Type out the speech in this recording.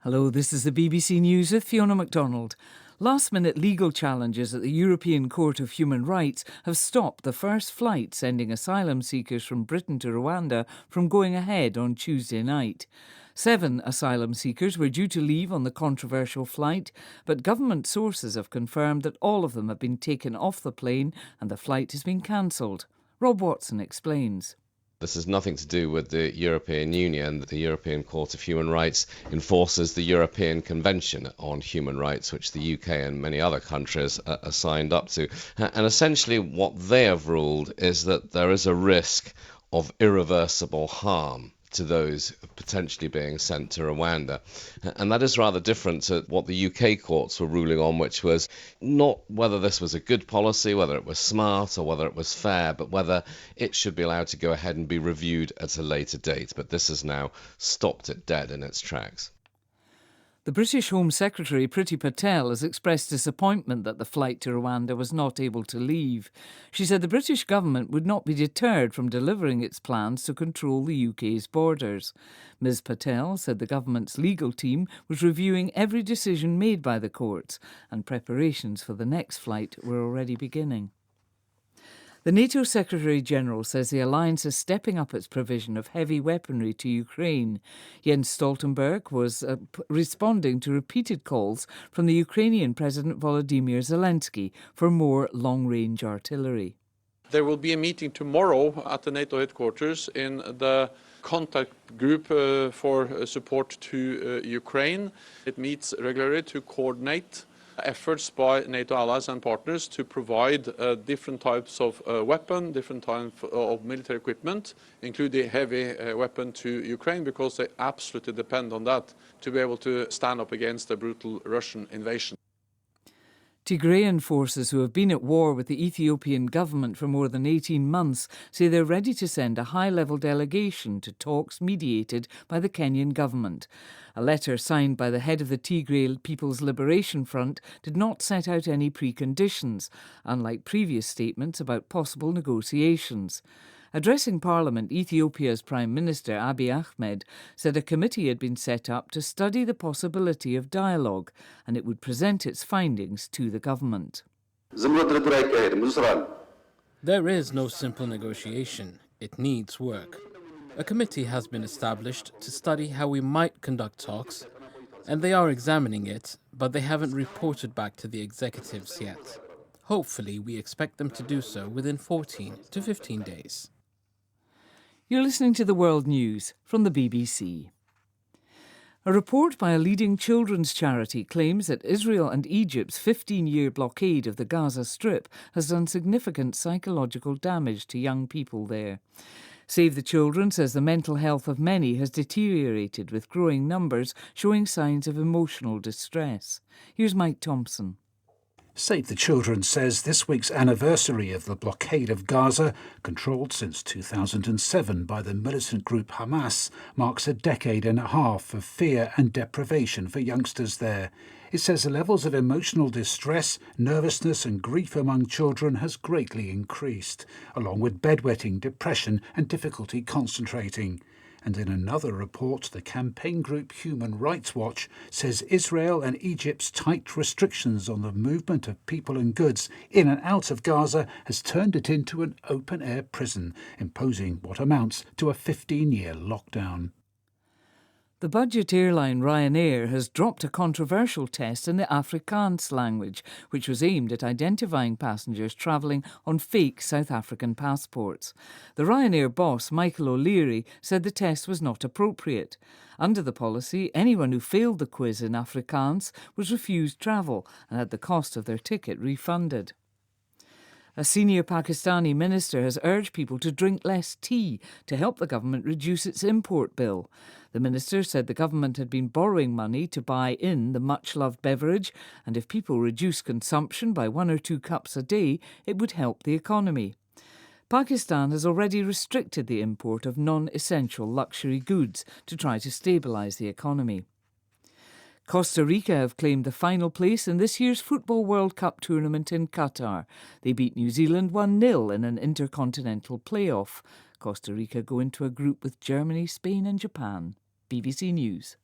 Hello, this is the BBC News with Fiona MacDonald. Last-minute legal challenges at the European Court of Human Rights have stopped the first flight sending asylum seekers from Britain to Rwanda from going ahead on Tuesday night. 7 asylum seekers were due to leave on the controversial flight, but government sources have confirmed that all of them have been taken off the plane and the flight has been cancelled. Rob Watson explains. This has nothing to do with the European Union. The European Court of Human Rights enforces the European Convention on Human Rights, which the UK and many other countries are signed up to. And essentially what they have ruled is that there is a risk of irreversible harm to those potentially being sent to Rwanda. And that is rather different to what the UK courts were ruling on, which was not whether this was a good policy, whether it was smart or whether it was fair, but whether it should be allowed to go ahead and be reviewed at a later date. But this has now stopped it dead in its tracks. The British Home Secretary Priti Patel has expressed disappointment that the flight to Rwanda was not able to leave. She said the British government would not be deterred from delivering its plans to control the UK's borders. Ms Patel said the government's legal team was reviewing every decision made by the courts and preparations for the next flight were already beginning. The NATO Secretary-General says the alliance is stepping up its provision of heavy weaponry to Ukraine. Jens Stoltenberg was responding to repeated calls from the Ukrainian President Volodymyr Zelensky for more long-range artillery. There will be a meeting tomorrow at the NATO headquarters in the contact group for support to Ukraine. It meets regularly to coordinate efforts by NATO allies and partners to provide different types of weapon, different types of military equipment, including heavy weapon to Ukraine, because they absolutely depend on that to be able to stand up against the brutal Russian invasion. Tigrayan forces who have been at war with the Ethiopian government for more than 18 months say they're ready to send a high-level delegation to talks mediated by the Kenyan government. A letter signed by the head of the Tigray People's Liberation Front did not set out any preconditions, unlike previous statements about possible negotiations. Addressing Parliament, Ethiopia's Prime Minister Abiy Ahmed said a committee had been set up to study the possibility of dialogue and it would present its findings to the government. There is no simple negotiation. It needs work. A committee has been established to study how we might conduct talks, and they are examining it, but they haven't reported back to the executives yet. Hopefully, we expect them to do so within 14 to 15 days. You're listening to the World News from the BBC. A report by a leading children's charity claims that Israel and Egypt's 15-year blockade of the Gaza Strip has done significant psychological damage to young people there. Save the Children says the mental health of many has deteriorated, with growing numbers showing signs of emotional distress. Here's Mike Thompson. Save the Children says this week's anniversary of the blockade of Gaza, controlled since 2007 by the militant group Hamas, marks a decade and a half of fear and deprivation for youngsters there. It says the levels of emotional distress, nervousness and grief among children has greatly increased, along with bedwetting, depression and difficulty concentrating. And in another report, the campaign group Human Rights Watch says Israel and Egypt's tight restrictions on the movement of people and goods in and out of Gaza has turned it into an open-air prison, imposing what amounts to a 15-year lockdown. The budget airline Ryanair has dropped a controversial test in the Afrikaans language, which was aimed at identifying passengers travelling on fake South African passports. The Ryanair boss, Michael O'Leary, said the test was not appropriate. Under the policy, anyone who failed the quiz in Afrikaans was refused travel and had the cost of their ticket refunded. A senior Pakistani minister has urged people to drink less tea to help the government reduce its import bill. The minister said the government had been borrowing money to buy in the much-loved beverage, and if people reduce consumption by 1 or 2 cups a day, it would help the economy. Pakistan has already restricted the import of non-essential luxury goods to try to stabilise the economy. Costa Rica have claimed the final place in this year's Football World Cup tournament in Qatar. They beat New Zealand 1-0 in an intercontinental playoff. Costa Rica go into a group with Germany, Spain and Japan. BBC News.